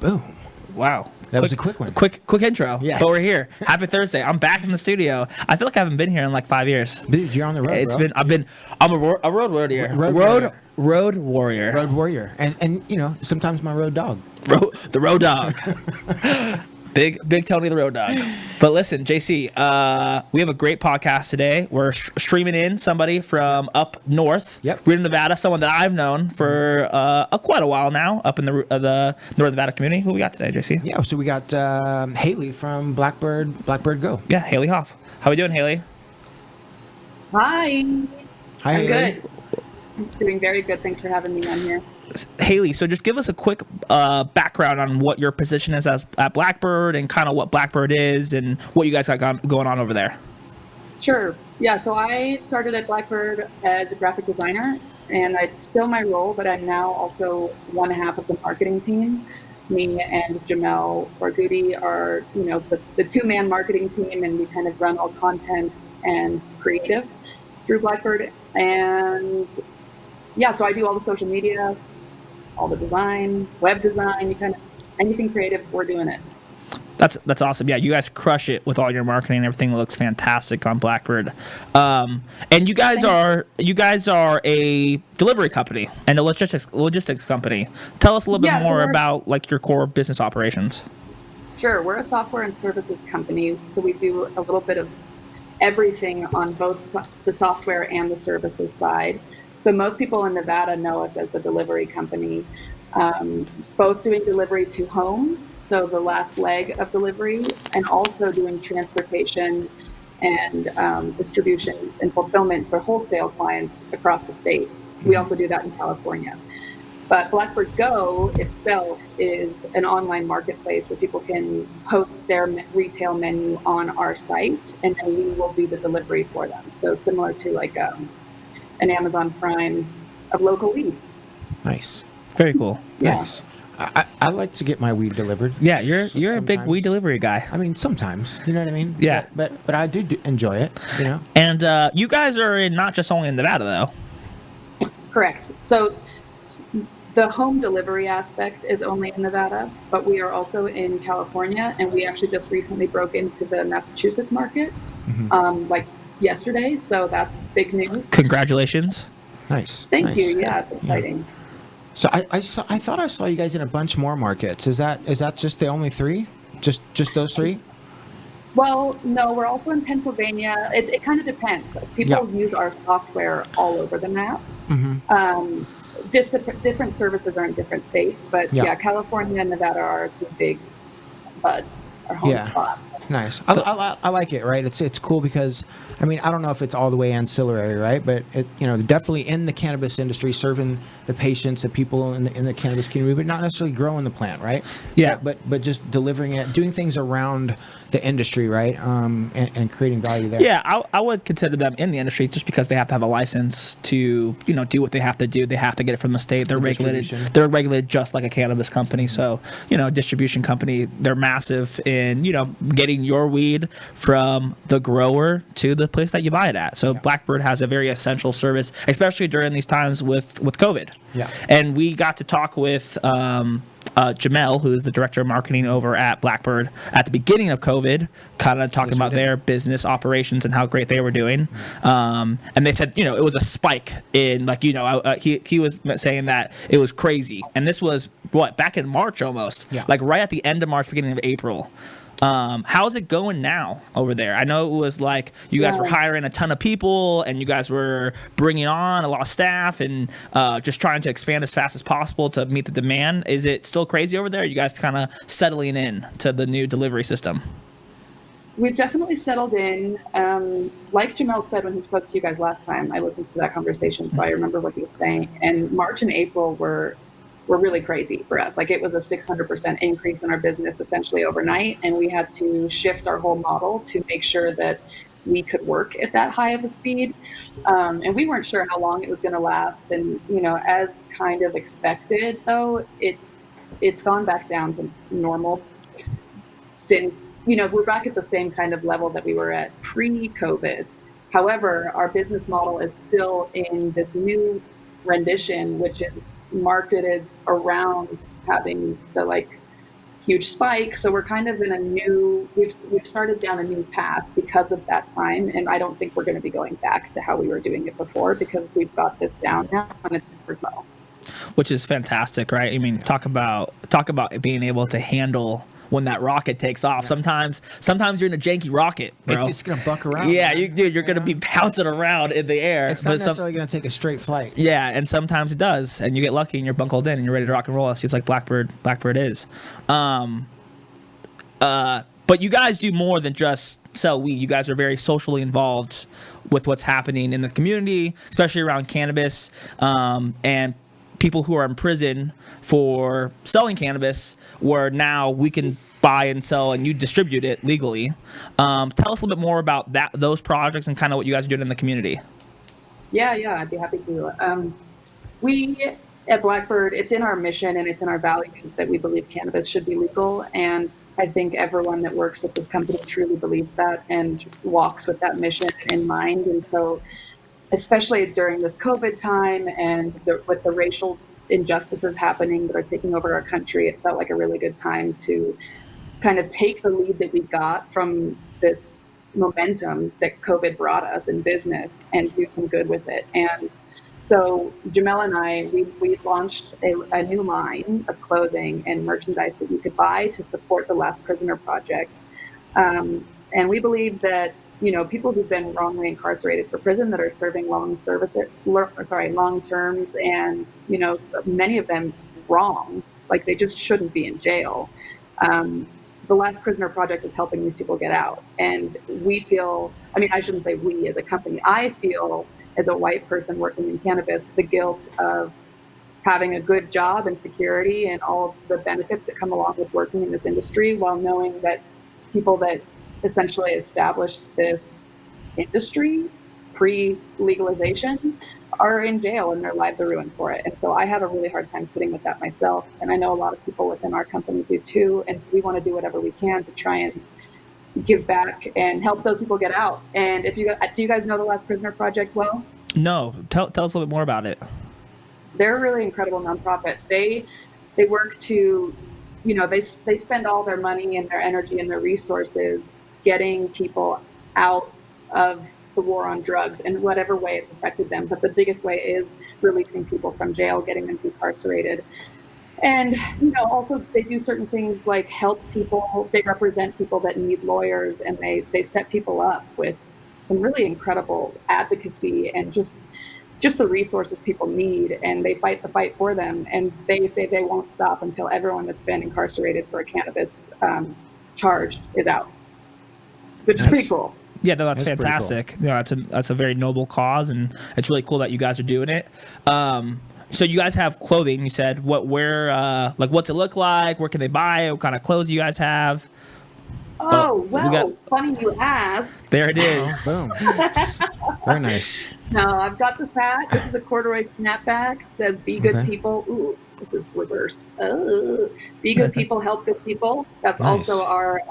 Boom. Wow. That was a quick one. Quick intro. Yes. But we're here. Happy Thursday. I'm back in the studio. I feel like I haven't been here in like 5 years. Dude, you're on the road, I'm a road warrior. Road warrior. Road warrior. And you know, sometimes my road dog. The road dog. Big Tony the road dog. But listen, JC, we have a great podcast today. We're streaming in somebody from up north, Reno, Nevada, someone that I've known for quite a while now, up in the North Nevada community. Who we got today, JC? Yeah, so we got Haleigh from Blackbird Go. Yeah, Haleigh Hoff. How we doing, Haleigh? Hi. Hi, I'm Haleigh. good. I'm doing very good. Thanks for having me on here. Haleigh, so just give us a quick background on what your position is at Blackbird and kind of what Blackbird is and what you guys got going on over there. Sure. Yeah, so I started at Blackbird as a graphic designer, and it's still my role, but I'm now also one half of the marketing team. Me and Jamel Barghouti are, you know, the two-man marketing team, and we kind of run all content and creative through Blackbird. And yeah, so I do all the social media, all the design, web design, anything creative, we're doing it. That's awesome. Yeah, you guys crush it with all your marketing. Everything looks fantastic on Blackbird. And you guys are a delivery company and a logistics company. Tell us a little bit more about like your core business operations. Sure, we're a software and services company, so we do a little bit of everything on both the software and the services side. So most people in Nevada know us as the delivery company, both doing delivery to homes, so the last leg of delivery, and also doing transportation and distribution and fulfillment for wholesale clients across the state. We also do that in California. But Blackbird Go itself is an online marketplace where people can post their retail menu on our site, and then we will do the delivery for them. So similar to like an Amazon Prime of local weed. Nice. Very cool. Yeah. Nice. I like to get my weed delivered. Yeah, you're a big weed delivery guy. I mean, sometimes, you know what I mean? Yeah. But I do enjoy it, you know? And you guys are not just only in Nevada, though. Correct. So the home delivery aspect is only in Nevada, but we are also in California, and we actually just recently broke into the Massachusetts market, like yesterday. So that's big news. Congratulations. Nice. Thank you. Yeah, it's exciting. Yeah. So I thought I saw you guys in a bunch more markets. Is that just the only three? Just those three? Well, no, we're also in Pennsylvania. It kind of depends. People use our software all over the map. Just different services are in different states, but California and Nevada are two big buds, our home spots. Nice. I like it, right? It's cool because, I mean, I don't know if it's all the way ancillary, right? But it, you know, definitely in the cannabis industry, serving the patients, the people in the cannabis community, but not necessarily growing the plant, right? Yeah. But just delivering it, doing things around the industry, right? And creating value there. Yeah, I would consider them in the industry just because they have to have a license to, you know, do what they have to do. They have to get it from the state. They're regulated. They're regulated just like a cannabis company. So, you know, distribution company, they're massive in, you know, getting your weed from the grower to the place that you buy it at. So Blackbird has a very essential service, especially during these times with COVID. Yeah. And we got to talk with Jamel, who is the director of marketing over at Blackbird at the beginning of COVID, kind of talking about their business operations and how great they were doing. And they said, you know, it was a spike in, like, you know, he was saying that it was crazy. And this was, back in March almost, like right at the end of March, beginning of April. How's it going now over there? I know it was like you guys were hiring a ton of people and you guys were bringing on a lot of staff and just trying to expand as fast as possible to meet the demand. Is it still crazy over there? Are you guys kind of settling in to the new delivery system? We've definitely settled in. Like Jamel said when he spoke to you guys last time, I listened to that conversation, so I remember what he was saying. And March and April were really crazy for us. Like, it was a 600% increase in our business essentially overnight. And we had to shift our whole model to make sure that we could work at that high of a speed. And we weren't sure how long it was going to last. And, you know, as kind of expected, though, it's gone back down to normal since, you know, we're back at the same kind of level that we were at pre-COVID. However, our business model is still in this new rendition, which is marketed around having the huge spike. So we're kind of in a new, we've started down a new path because of that time. And I don't think we're going to be going back to how we were doing it before, because we've got this down now and it's worked well. Which is fantastic, right? I mean, talk about being able to handle when that rocket takes off. Sometimes you're in a janky rocket, bro. It's going to buck around. Yeah, you're going to be bouncing around in the air. It's not necessarily going to take a straight flight. Yeah, and sometimes it does, and you get lucky and you're buckled in and you're ready to rock and roll. It seems like Blackbird is. But you guys do more than just sell weed. You guys are very socially involved with what's happening in the community, especially around cannabis, and people who are in prison for selling cannabis, where now we can buy and sell and you distribute it legally. Tell us a little bit more about those projects and kind of what you guys are doing in the community. Yeah, I'd be happy to. We at Blackbird, it's in our mission and it's in our values that we believe cannabis should be legal. And I think everyone that works at this company truly believes that and walks with that mission in mind. And so, especially during this COVID time and with the racial injustices happening that are taking over our country, it felt like a really good time to kind of take the lead that we got from this momentum that COVID brought us in business and do some good with it. And so Jamel and I, we launched a new line of clothing and merchandise that you could buy to support the Last Prisoner Project. And we believe that, you know, people who've been wrongly incarcerated for prison that are serving long terms, and, you know, many of them wrong, like they just shouldn't be in jail. The Last Prisoner Project is helping these people get out. And we feel, I mean, I shouldn't say we as a company, I feel as a white person working in cannabis, the guilt of having a good job and security and all the benefits that come along with working in this industry, while knowing that people that essentially established this industry pre-legalization are in jail and their lives are ruined for it. And so I have a really hard time sitting with that myself. And I know a lot of people within our company do too. And so we want to do whatever we can to try and to give back and help those people get out. And do you guys know the Last Prisoner Project well? No, tell us a little bit more about it. They're a really incredible nonprofit. They work to, you know, they spend all their money and their energy and their resources getting people out of the war on drugs in whatever way it's affected them. But the biggest way is releasing people from jail, getting them decarcerated. And, you know, also they do certain things like help people. They represent people that need lawyers, and they set people up with some really incredible advocacy and just the resources people need, and they fight the fight for them. And they say they won't stop until everyone that's been incarcerated for a cannabis charge is out, which is pretty cool. Yeah, no, that's fantastic. Cool. You know, that's a very noble cause, and it's really cool that you guys are doing it. So you guys have clothing. You said what's it look like? Where can they buy it? What kind of clothes you guys have? Funny you ask. There it is. Boom. Very nice. No, I've got this hat. This is a corduroy snapback. It says "Be good people." Ooh, this is reverse. Oh, be good people, help good people. That's nice. Also our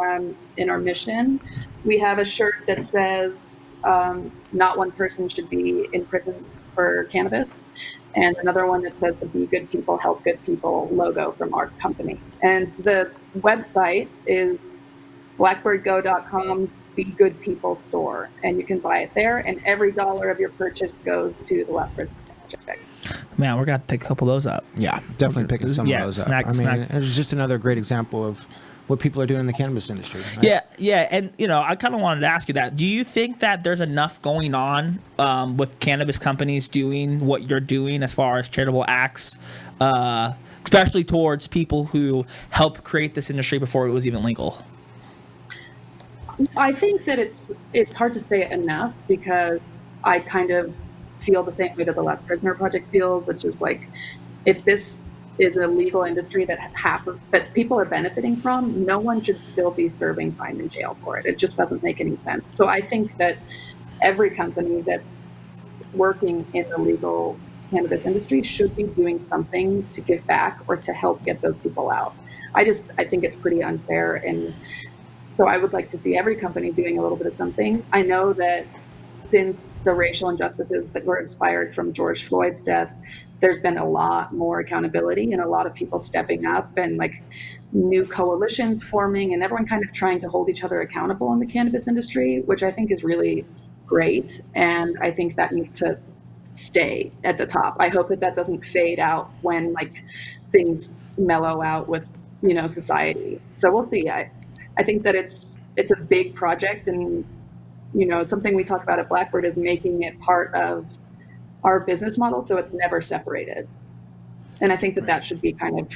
in our mission. We have a shirt that says "Not one person should be in prison for cannabis," and another one that says the "Be good people, help good people" logo from our company. And the website is blackbirdgo.com, Be Good People store, and you can buy it there, and every $1 of your purchase goes to the Last Prisoner Project. Man, we're gonna pick a couple of those up. Yeah, definitely picking some of those up. I mean, it's just another great example of what people are doing in the cannabis industry. Right? Yeah, and you know, I kind of wanted to ask you that. Do you think that there's enough going on with cannabis companies doing what you're doing as far as charitable acts, especially towards people who helped create this industry before it was even legal? I think that it's hard to say it enough, because I kind of feel the same way that the Last Prisoner Project feels, which is like, if this is a legal industry that people are benefiting from, no one should still be serving time in jail for it. It just doesn't make any sense. So I think that every company that's working in the legal cannabis industry should be doing something to give back or to help get those people out. I think it's pretty unfair, and so I would like to see every company doing a little bit of something. I know that since the racial injustices that were inspired from George Floyd's death, there's been a lot more accountability and a lot of people stepping up and like new coalitions forming and everyone kind of trying to hold each other accountable in the cannabis industry, which I think is really great. And I think that needs to stay at the top. I hope that that doesn't fade out when like things mellow out with, you know, society. So we'll see. I think that it's a big project, and, you know, something we talk about at Blackbird is making it part of our business model so it's never separated. And I think that that should be kind of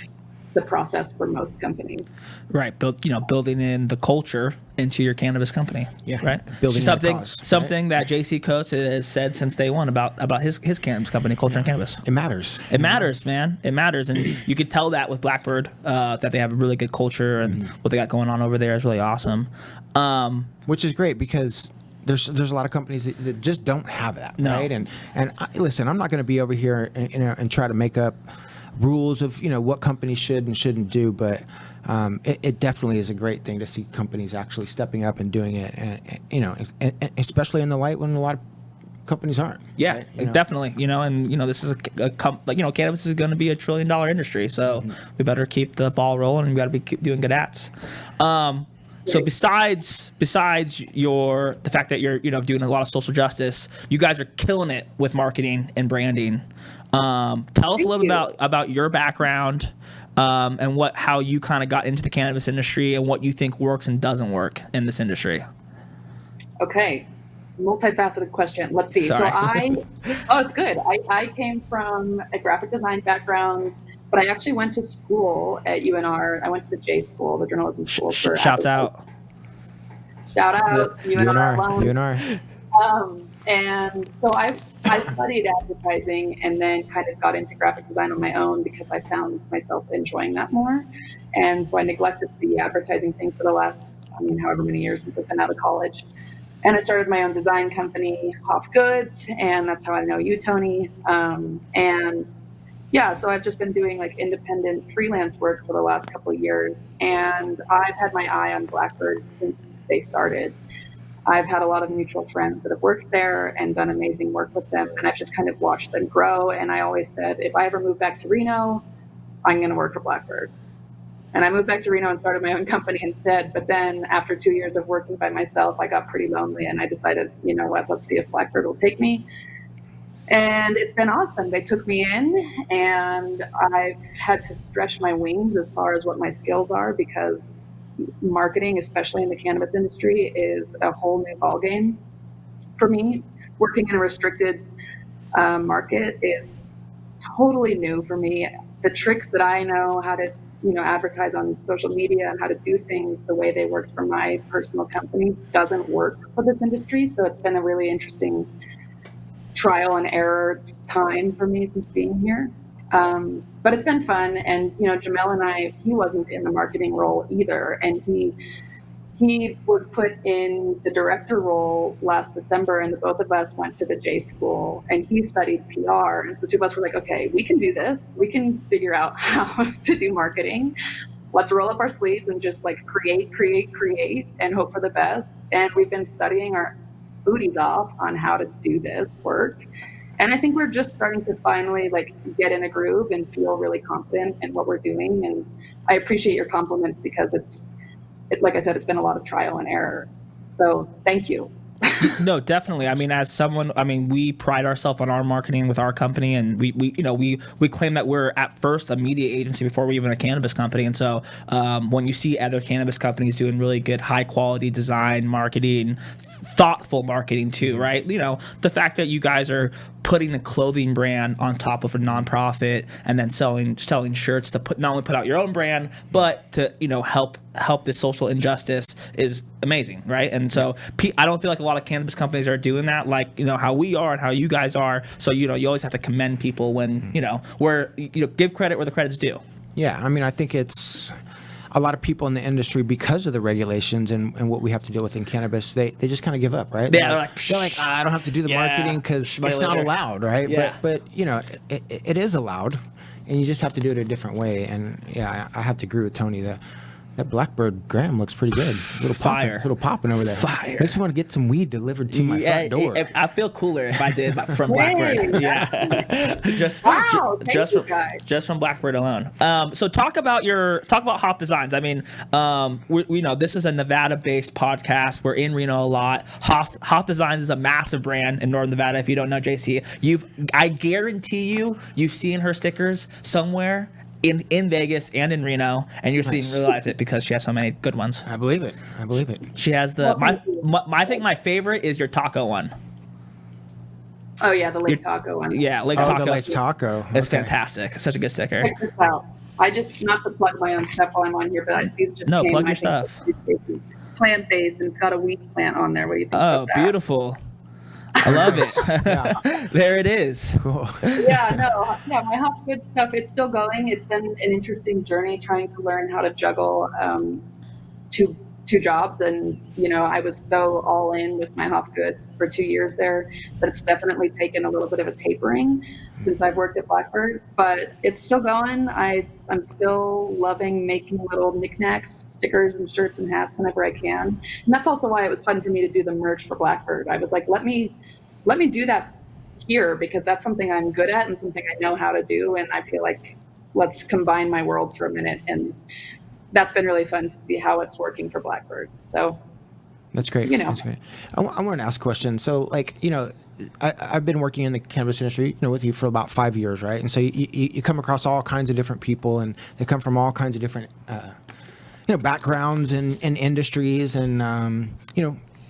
the process for most companies. Right. Building in the culture into your cannabis company. Yeah. Right. Building something that JC Coates has said since day one about his cannabis company, Culture and Cannabis. It matters. It matters, man. It matters. And you could tell that with Blackbird, that they have a really good culture, and what they got going on over there is really awesome. Which is great, because there's a lot of companies that just don't have that, right? And listen, I'm not going to be over here and try to make up rules of, you know, what companies should and shouldn't do, but it definitely is a great thing to see companies actually stepping up and doing it, and you know, and especially in the light when a lot of companies aren't. Yeah, right? You know? definitely. You know, and you know, this is cannabis is going to be $1 trillion industry, so we better keep the ball rolling, and we got to keep doing good ads. So besides the fact that you're, you know, doing a lot of social justice, you guys are killing it with marketing and branding. Tell us a little about your background, and how you kind of got into the cannabis industry, and what you think works and doesn't work in this industry. Okay. Multifaceted question. Let's see. Sorry. So it's good. I came from a graphic design background, but I actually went to school at UNR. I went to the J School, the journalism school. Shouts out. Shout out, UNR. And so I studied advertising and then kind of got into graphic design on my own because I found myself enjoying that more. And so I neglected the advertising thing for the last, however many years since I've been out of college. And I started my own design company, Hoff Goods, and that's how I know you, Tony. And yeah, so I've just been doing like independent freelance work for the last couple of years. And I've had my eye on Blackbird since they started. I've had a lot of mutual friends that have worked there and done amazing work with them. And I've just kind of watched them grow. And I always said, if I ever move back to Reno, I'm going to work for Blackbird. And I moved back to Reno and started my own company instead. But then after 2 years of working by myself, I got pretty lonely. And I decided, you know what, let's see if Blackbird will take me. And it's been awesome. They took me in, and I've had to stretch my wings as far as what my skills are, because marketing, especially in the cannabis industry, is a whole new ballgame for me. Working in a restricted market is totally new for me. The tricks that I know how to, advertise on social media and how to do things the way they work for my personal company doesn't work for this industry. So it's been a really interesting trial and error time for me since being here. But it's been fun. And, Jamel and I, he wasn't in the marketing role either. And he was put in the director role last December, and the both of us went to the J School, and he studied PR. And so the two of us were like, okay, we can do this. We can figure out how to do marketing. Let's roll up our sleeves and just like create, and hope for the best. And we've been studying our booties off on how to do this work. And I think we're just starting to finally like get in a groove and feel really confident in what we're doing. And I appreciate your compliments, because like I said, it's been a lot of trial and error. So thank you. No, definitely. As someone, we pride ourselves on our marketing with our company, and we claim that we're at first a media agency before we're even a cannabis company. And so when you see other cannabis companies doing really good, high quality design, marketing, thoughtful marketing too, right? The fact that you guys are putting a clothing brand on top of a nonprofit and then selling shirts to not only put out your own brand, but to help this social injustice is amazing, right? And so I don't feel like a lot of cannabis companies are doing that, like how we are and how you guys are. So you always have to commend people when give credit where the credit's due. Yeah, I think it's a lot of people in the industry, because of the regulations and what we have to deal with in cannabis, they just kind of give up, right? Yeah, they're like, I don't have to do the marketing because it's not allowed, right? Yeah. But it is allowed, and you just have to do it a different way. And yeah, I have to agree with Tony that That Blackbird gram looks pretty good. Fire. Little popping over there. Fire. Makes me want to get some weed delivered to my front door. I feel cooler if I did from Blackbird. Yeah, just from Blackbird alone. So talk about Hoff Designs. I mean, we know this is a Nevada-based podcast. We're in Reno a lot. Hoff Designs is a massive brand in Northern Nevada. If you don't know JC, I guarantee you've seen her stickers somewhere in Vegas and in Reno, and you just didn't realize it because she has so many good ones. I believe it. She has I think my favorite is your taco one. Oh yeah, the Lake Taco one. Yeah, Lake Taco. The Lake Taco. It's fantastic. Such a good sticker. Check this out. I just, not to plug my own stuff while I'm on here, but these just came, plug your stuff. Plant-based, and it's got a wheat plant on there. What do you think about that? Beautiful. I love it. There it is. Cool. My Hoff Good stuff, it's still going. It's been an interesting journey trying to learn how to juggle two jobs. And, I was so all in with my Hoff Goods for 2 years there that it's definitely taken a little bit of a tapering since I've worked at Blackbird. But it's still going. I'm still loving making little knickknacks, stickers and shirts and hats whenever I can. And that's also why it was fun for me to do the merch for Blackbird. I was like, let me do that here because that's something I'm good at and something I know how to do. And I feel like let's combine my worlds for a minute. And that's been really fun to see how it's working for Blackbird. So that's great. That's great. I want to ask a question. So I've been working in the cannabis industry, with you for about 5 years, right? And so you come across all kinds of different people, and they come from all kinds of different, backgrounds and industries, and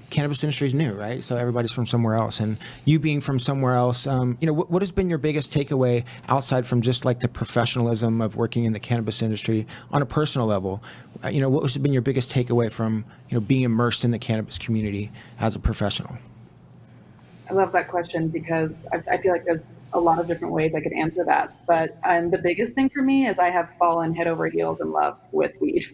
cannabis industry is new, right? So everybody's from somewhere else, and you being from somewhere else, what has been your biggest takeaway outside from just like the professionalism of working in the cannabis industry on a personal level? What has been your biggest takeaway from being immersed in the cannabis community as a professional? I love that question because I feel like there's a lot of different ways I could answer that. But the biggest thing for me is I have fallen head over heels in love with weed.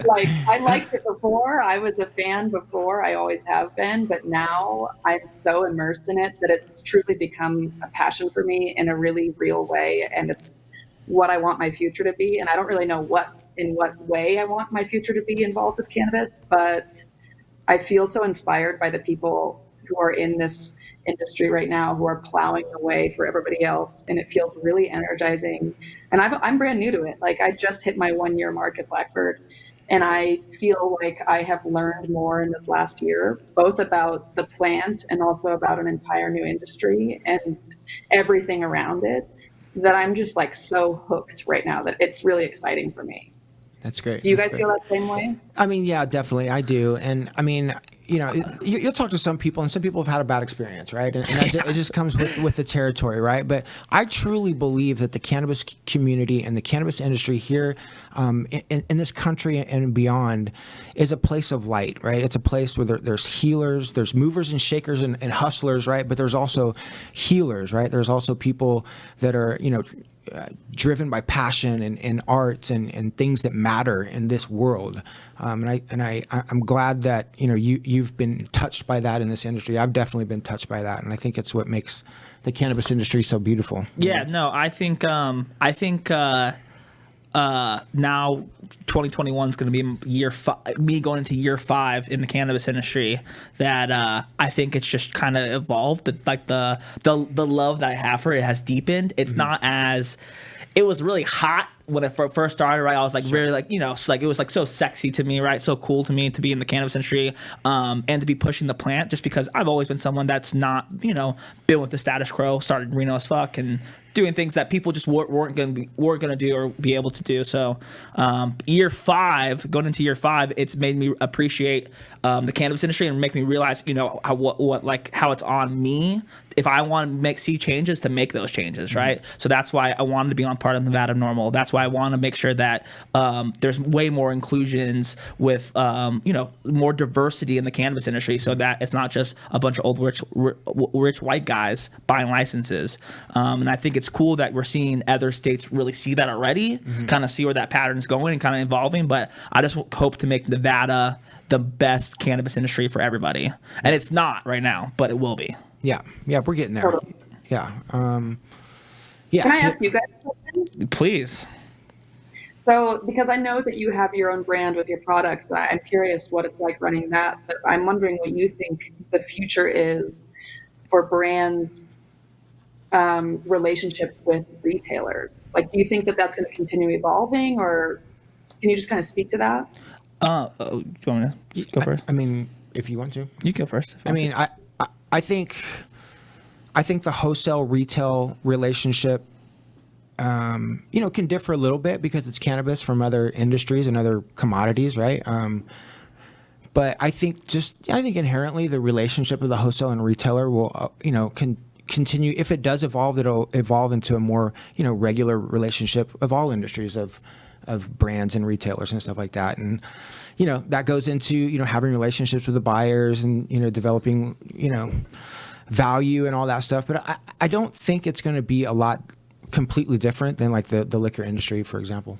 I liked it before. I was a fan before. I always have been. But now I'm so immersed in it that it's truly become a passion for me in a really real way. And it's what I want my future to be. And I don't really know in what way I want my future to be involved with cannabis, but I feel so inspired by the people who are in this industry right now, who are plowing the way for everybody else. And it feels really energizing. And I'm brand new to it. I just hit my 1 year mark at Blackbird. And I feel like I have learned more in this last year, both about the plant and also about an entire new industry and everything around it, that I'm just so hooked right now that it's really exciting for me. That's great. Do you guys feel that same way? I mean, yeah, definitely. I do. And I mean, you'll talk to some people, and some people have had a bad experience, right? And it just comes with the territory, right? But I truly believe that the cannabis community and the cannabis industry here in this country and beyond is a place of light, right? It's a place where there's healers, there's movers and shakers and hustlers, right? But there's also healers, right? There's also people that are, driven by passion and arts and things that matter in this world. I'm glad that you've been touched by that in this industry. I've definitely been touched by that, and I think it's what makes the cannabis industry so beautiful. Yeah, no, I think now 2021 is going to be me going into year 5 in the cannabis industry, that I think it's just kind of evolved. The love that I have for it has deepened. It's not as, it was really hot when it first started, right? I was really it was so sexy to me, right? So cool to me to be in the cannabis industry, and to be pushing the plant, just because I've always been someone that's not, been with the status quo, started Reno as fuck and doing things that people just weren't gonna do or be able to do. So year 5, going into year 5, it's made me appreciate the cannabis industry and make me realize, how it's on me if I want to see changes, to make those changes, right? So that's why I wanted to be on part of Nevada Normal. That's why I want to make sure that there's way more inclusions with more diversity in the cannabis industry, so that it's not just a bunch of old rich white guys buying licenses. And I think it's cool that we're seeing other states really see that already, kind of see where that pattern is going and kind of evolving. But I just hope to make Nevada the best cannabis industry for everybody. And it's not right now, but it will be. Yeah, we're getting there. Yeah. Can I ask you guys something? Please. So, because I know that you have your own brand with your products, and I'm curious what it's like running that. But I'm wondering what you think the future is for brands' relationships with retailers. Like, do you think that that's going to continue evolving, or can you just kind of speak to that? Do you want me to go first? I mean, if you want to. You go first. I mean, I think the wholesale retail relationship, can differ a little bit because it's cannabis from other industries and other commodities, right? But I think inherently the relationship of the wholesale and retailer will, continue. If it does evolve, it'll evolve into a more, regular relationship of all industries of brands and retailers and stuff like that. And, that goes into, having relationships with the buyers and, developing, value and all that stuff. But I don't think it's going to be a lot completely different than like the liquor industry, for example.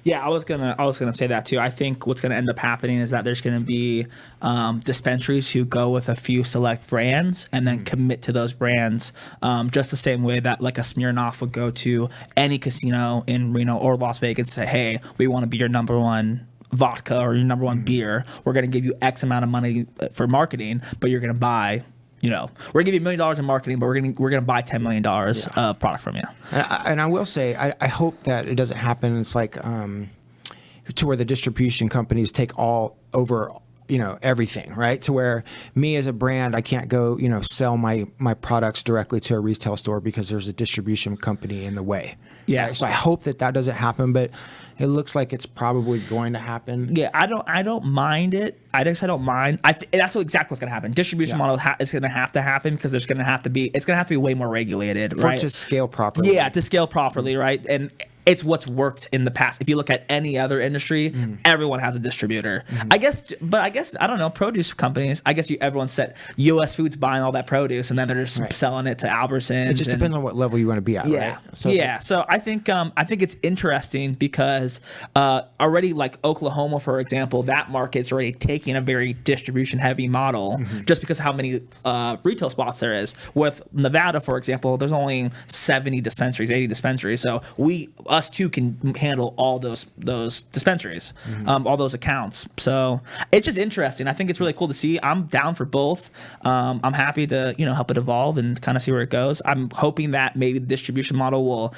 Yeah, I was gonna say that too. I think what's gonna end up happening is that there's gonna be dispensaries who go with a few select brands and then commit to those brands, just the same way that like a Smirnoff would go to any casino in Reno or Las Vegas and say, "Hey, we want to be your number one vodka or your number one beer. We're gonna give you X amount of money for marketing, but you're gonna buy." We're gonna give you $1 million in marketing, but we're gonna buy $10 million of product from you. And I will say, I hope that it doesn't happen. It's like to where the distribution companies take all over, everything, right? To where me as a brand, I can't go, sell my products directly to a retail store because there's a distribution company in the way. Yeah. Right? So I hope that doesn't happen, but it looks like it's probably going to happen. Yeah, I don't mind it. I don't mind. That's exactly what's going to happen. Distribution model is going to have to happen because it's going to have to be way more regulated, For right? it to scale properly. Yeah, to scale properly, right? And it's what's worked in the past. If you look at any other industry, everyone has a distributor. I guess I don't know, produce companies. I guess everyone said U.S. Foods buying all that produce and then they're just selling it to Albertsons. It just depends on what level you want to be at, yeah, right? So I think it's interesting because already like Oklahoma, for example, that market's already taking a very distribution heavy model just because of how many retail spots there is. With Nevada, for example, there's only 70 dispensaries, 80 dispensaries. So us two can handle all those dispensaries, all those accounts. So it's just interesting. I think it's really cool to see. I'm down for both. I'm happy to help it evolve and kind of see where it goes. I'm hoping that maybe the distribution model will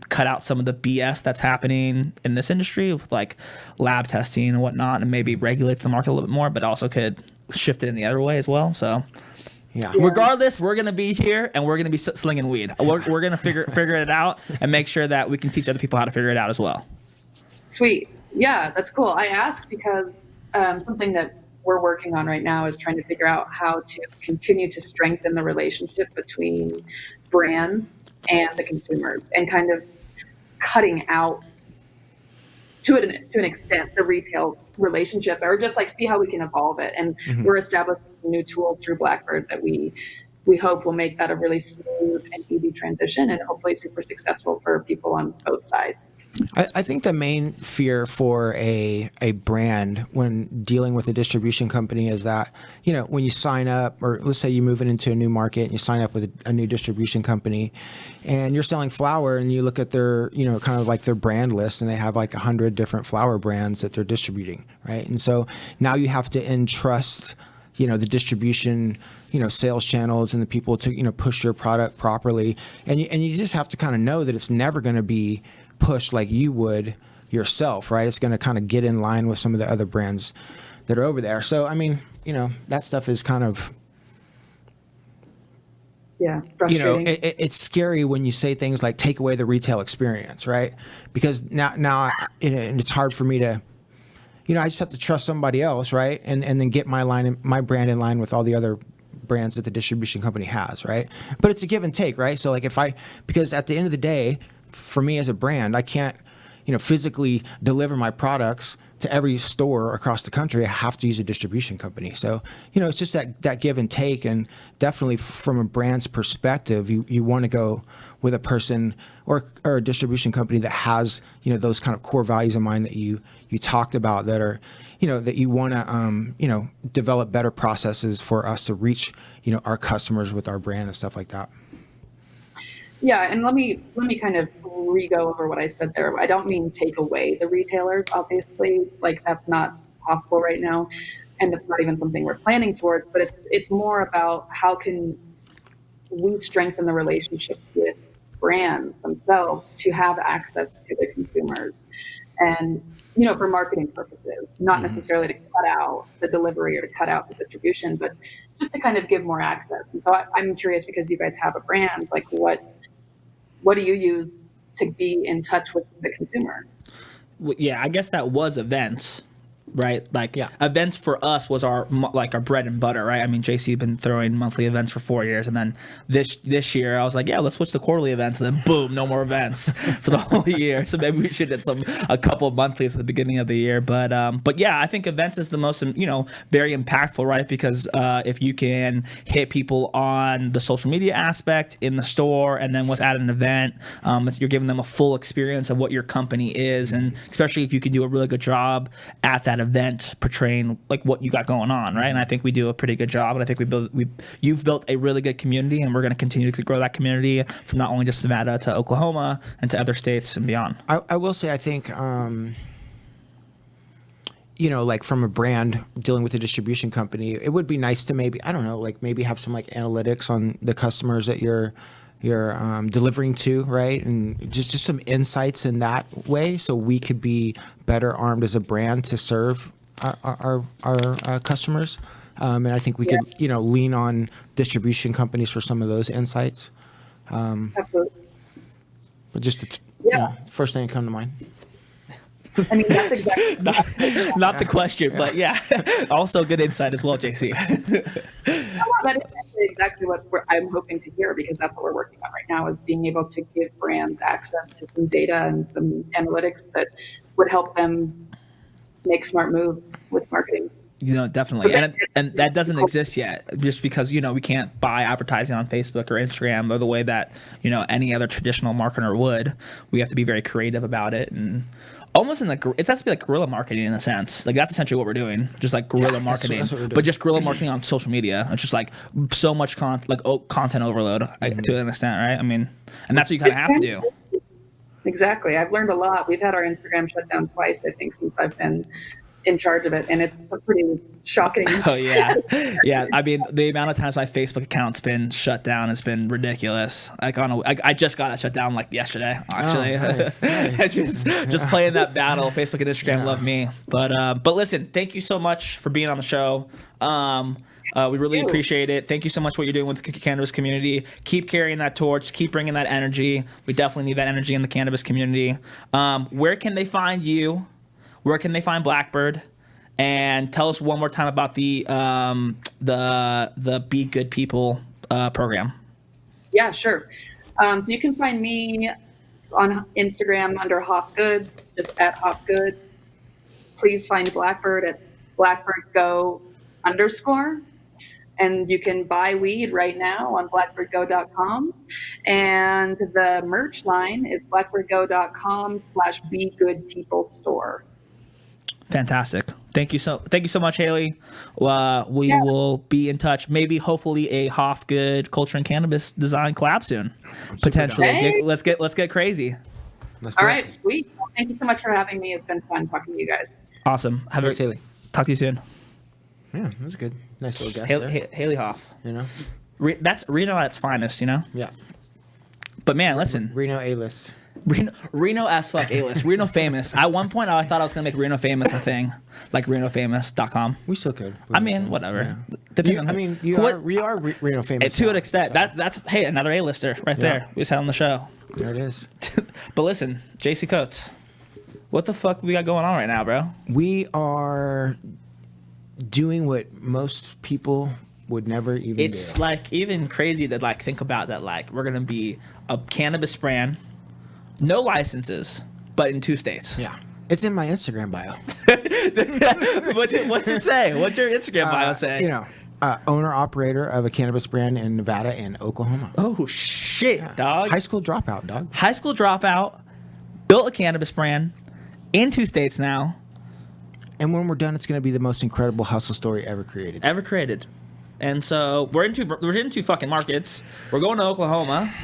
cut out some of the BS that's happening in this industry with like lab testing and whatnot, and maybe regulates the market a little bit more, but also could shift it in the other way as well. So. Yeah. Regardless, we're gonna be here and we're gonna be slinging weed. We're gonna figure it out and make sure that we can teach other people how to figure it out as well. Sweet. Yeah, that's cool. I asked because something that we're working on right now is trying to figure out how to continue to strengthen the relationship between brands and the consumers and kind of cutting out to an extent the retail relationship, or just like see how we can evolve it. And we're establishing some new tools through Blackbird that we hope will make that a really smooth and easy transition and hopefully super successful for people on both sides. I think the main fear for a brand when dealing with a distribution company is that, when you sign up, or let's say you move it into a new market and you sign up with a new distribution company and you're selling flower and you look at their, kind of like their brand list and they have like 100 different flower brands that they're distributing, right? And so now you have to entrust, the distribution, sales channels and the people to, push your product properly. And you just have to kind of know that it's never going to be push like you would yourself, right? It's going to kind of get in line with some of the other brands that are over there. So, I mean, that stuff is kind of, frustrating. It's scary when you say things like take away the retail experience, right? Because now and it's hard for me to, I just have to trust somebody else, right? And then get my brand in line with all the other brands that the distribution company has, right? But it's a give and take, right? So like because at the end of the day, for me as a brand, I can't, physically deliver my products to every store across the country. I have to use a distribution company. So, it's just that give and take. And definitely from a brand's perspective, you want to go with a person or a distribution company that has, those kind of core values in mind that you talked about that are, that you want to, develop better processes for us to reach, our customers with our brand and stuff like that. Yeah, and let me kind of re-go over what I said there. I don't mean take away the retailers, obviously. Like that's not possible right now, and it's not even something we're planning towards. But it's more about how can we strengthen the relationships with brands themselves to have access to the consumers, and for marketing purposes, not necessarily to cut out the delivery or to cut out the distribution, but just to kind of give more access. And so I'm curious, because you guys have a brand, like what do you use to be in touch with the consumer? Yeah, I guess that was events, right? Like Yeah. events for us was our bread and butter, right? I mean, JC had been throwing monthly events for 4 years, and then this year I was like, yeah, let's switch to quarterly events, and then boom, no more events for the whole year. So maybe we should get a couple of monthlies at the beginning of the year. But yeah, I think events is the most very impactful, right? Because if you can hit people on the social media aspect in the store, and then without an event, you're giving them a full experience of what your company is, and especially if you can do a really good job at that event portraying like what you got going on, right? And I think we do a pretty good job, and I think you've built a really good community, and we're going to continue to grow that community from not only just Nevada to Oklahoma and to other states and beyond. I will say, I think, like from a brand dealing with a distribution company, it would be nice to maybe, I don't know, like maybe have some like analytics on the customers that you're delivering to, right? And just some insights in that way, so we could be better armed as a brand to serve our customers. And I think we could, lean on distribution companies for some of those insights. Absolutely. But just first thing that come to mind. I mean, that's exactly not the question, but yeah, also good insight as well, JC. that is actually exactly what I'm hoping to hear, because that's what we're working on right now, is being able to give brands access to some data and some analytics that would help them make smart moves with marketing. Definitely. And that doesn't exist yet, just because, we can't buy advertising on Facebook or Instagram or the way that, any other traditional marketer would. We have to be very creative about it, and almost it has to be like guerrilla marketing in a sense. Like that's essentially what we're doing, just like guerrilla marketing, that's what we're doing. but just guerrilla marketing on social media. It's just like so much content overload to an extent, right? I mean, and that's what you kind of have to do. Exactly. I've learned a lot. We've had our Instagram shut down twice, I think, since I've been in charge of it, and it's pretty shocking. Oh yeah, yeah. I mean, the amount of times my Facebook account's been shut down has been ridiculous. Like I just got it shut down like yesterday, actually. Nice. just playing that battle. Facebook and Instagram love me, but listen, thank you so much for being on the show. We really appreciate it. Thank you so much for what you're doing with the cannabis community. Keep carrying that torch. Keep bringing that energy. We definitely need that energy in the cannabis community. Where can they find you? Where can they find Blackbird? And tell us one more time about the Be Good People program. Yeah, sure. So you can find me on Instagram under Hoff Goods, just at Hoff Goods. Please find Blackbird at BlackbirdGo_. And you can buy weed right now on blackbirdgo.com. And the merch line is blackbirdgo.com/BeGoodPeopleStore. Fantastic. Thank you so much, Haleigh. We will be in touch. Maybe, hopefully, a Hoff Good Culture and Cannabis Design collab soon. Potentially. Hey. Let's get crazy. All right, sweet. Well, thank you so much for having me. It's been fun talking to you guys. Awesome. Thanks, Haleigh. Talk to you soon. Yeah, that was good. Nice little guest there. Haleigh Hoff. That's Reno at its finest, Yeah. But man, listen. Reno A-list. Reno as fuck A-list. Reno famous. At one point, I thought I was going to make Reno famous a thing. Like renofamous.com. We still could. I mean, whatever. Yeah. Depending on we are Reno famous. To now, an extent. so. That's another A-lister right there. We just had on the show. There it is. But listen, JC Coates, what the fuck we got going on right now, bro? We are doing what most people would never even do. It's like even crazy to like think about that. Like we're gonna be a cannabis brand, no licenses, but in 2 states. Yeah, it's in my Instagram bio. What's it say? What's your Instagram bio say? Owner operator of a cannabis brand in Nevada and Oklahoma. Oh shit, dog! High school dropout, dog. High school dropout, built a cannabis brand in 2 states now. And when we're done, it's going to be the most incredible hustle story ever created. And so we're into fucking markets. We're going to Oklahoma.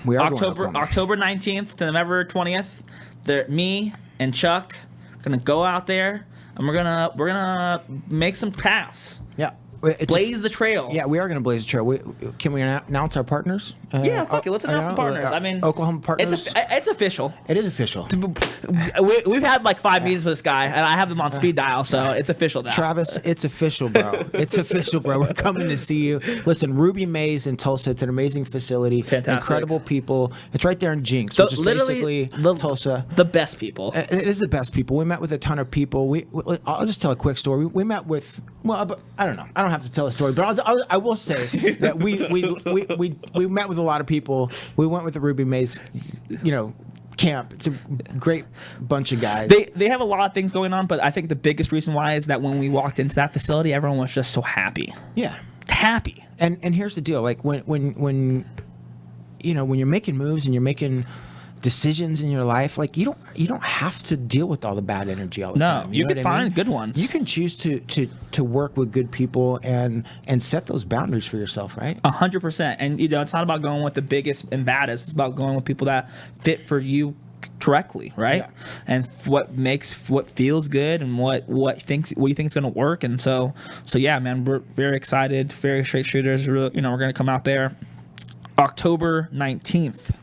We are going to Oklahoma. October 19th to November 20th. Me and Chuck gonna go out there and we're gonna make some paths. Yeah. Blaze the trail. Yeah, we are going to blaze the trail. Can we announce our partners? Yeah, fuck it. Let's announce the partners. I mean, Oklahoma partners. It's official. It is official. We've had like 5 meetings with this guy, and I have them on speed dial, so it's official now. Travis, it's official, bro. It's official, bro. We're coming to see you. Listen, Ruby Maze in Tulsa. It's an amazing facility. Fantastic. Incredible people. It's right there in Jinx, which is basically Tulsa. The best people. It is the best people. We met with a ton of people. I'll just tell a quick story. We met with, well, I don't know. I don't have to tell a story, but I will say that we met with a lot of people. We went with the Ruby Maze, camp. It's a great bunch of guys. They have a lot of things going on, but I think the biggest reason why is that when we walked into that facility, everyone was just so happy. Yeah, happy. And here's the deal: like when you're making moves and you're making decisions in your life, like you don't have to deal with all the bad energy all the time. No, you can find good ones. You can choose to work with good people and set those boundaries for yourself, right? 100%. And it's not about going with the biggest and baddest. It's about going with people that fit for you correctly, right? Yeah. And what feels good and what you think is going to work. And so yeah, man, we're very excited, very straight shooters. We're going to come out there October 19th.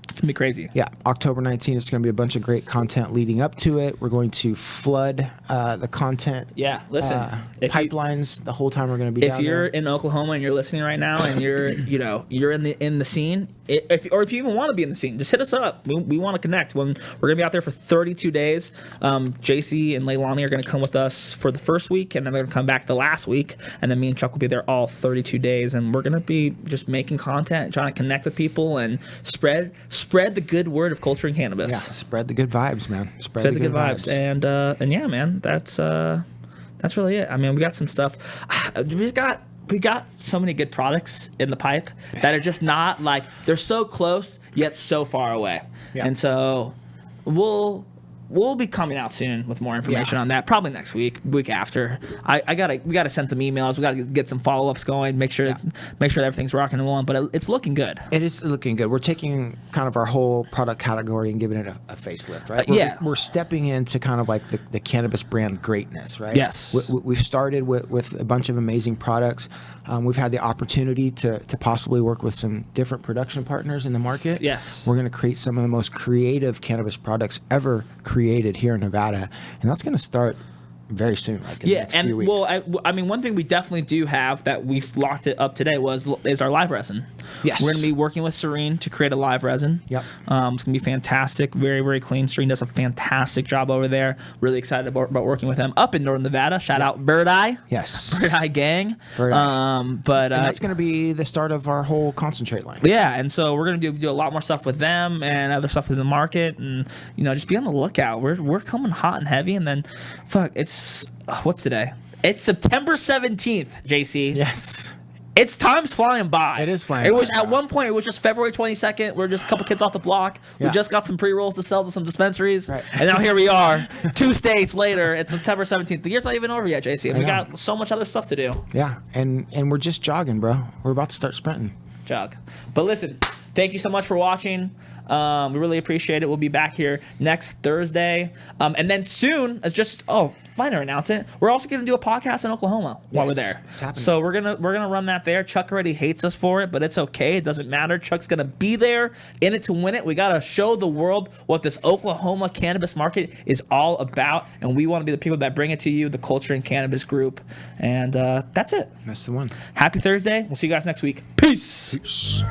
It's going to be crazy. Yeah, October 19th. It's going to be a bunch of great content leading up to it. We're going to flood the content. Yeah, listen. Pipelines the whole time we're going to be down there. If you're in Oklahoma and you're listening right now and you're in the scene, if you even want to be in the scene, just hit us up. We want to connect. We're going to be out there for 32 days. JC and Leilani are going to come with us for the first week, and then they're going to come back the last week, and then me and Chuck will be there all 32 days, and we're going to be just making content, trying to connect with people and spread the good word of culture and cannabis. Yeah, spread the good vibes, man. Spread the good vibes. And yeah, man, that's really it. I mean, we got some stuff. We got so many good products in the pipe that are just not like, they're so close yet so far away. Yeah. And so we'll be coming out soon with more information on that, probably next week after. We gotta send some emails. We gotta get some follow-ups going. Make sure everything's rocking and rolling. But it's looking good. It is looking good. We're taking kind of our whole product category and giving it a facelift, right? We're stepping into kind of like the cannabis brand greatness, right? Yes. We've started with a bunch of amazing products. We've had the opportunity to possibly work with some different production partners in the market. Yes. We're going to create some of the most creative cannabis products ever created here in Nevada, and that's going to start very soon, like in the next few weeks. Well, I mean, one thing we definitely do have that we've locked it up today is our live resin. Yes. We're going to be working with Serene to create a live resin. Yep. It's going to be fantastic. Very, very clean. Serene does a fantastic job over there. Really excited about working with them up in Northern Nevada. Shout out Bird Eye. Yes. Bird Eye gang. Bird Eye. And that's going to be the start of our whole concentrate line. Yeah, and so we're going to do a lot more stuff with them and other stuff in the market, and just be on the lookout. We're coming hot and heavy, and then what's today? It's September 17th, JC. Yes. Time's flying by. It is flying by. It was by. At one point, it was just February 22nd. We're just a couple kids off the block. Yeah. We just got some pre-rolls to sell to some dispensaries. Right. And now here we are, 2 states later. It's September 17th. The year's not even over yet, JC. And we got so much other stuff to do. Yeah, and we're just jogging, bro. We're about to start sprinting. Jog. But listen, thank you so much for watching. We really appreciate it. We'll be back here next Thursday. And then soon, minor announcement, we're also going to do a podcast in Oklahoma while we're there. It's happening. So we're gonna run that there. Chuck already hates us for it, but it's okay. It doesn't matter. Chuck's going to be there in it to win it. We got to show the world what this Oklahoma cannabis market is all about, and we want to be the people that bring it to you, the Culture and Cannabis Group. And that's it. That's the one. Happy Thursday. We'll see you guys next week. Peace. Peace.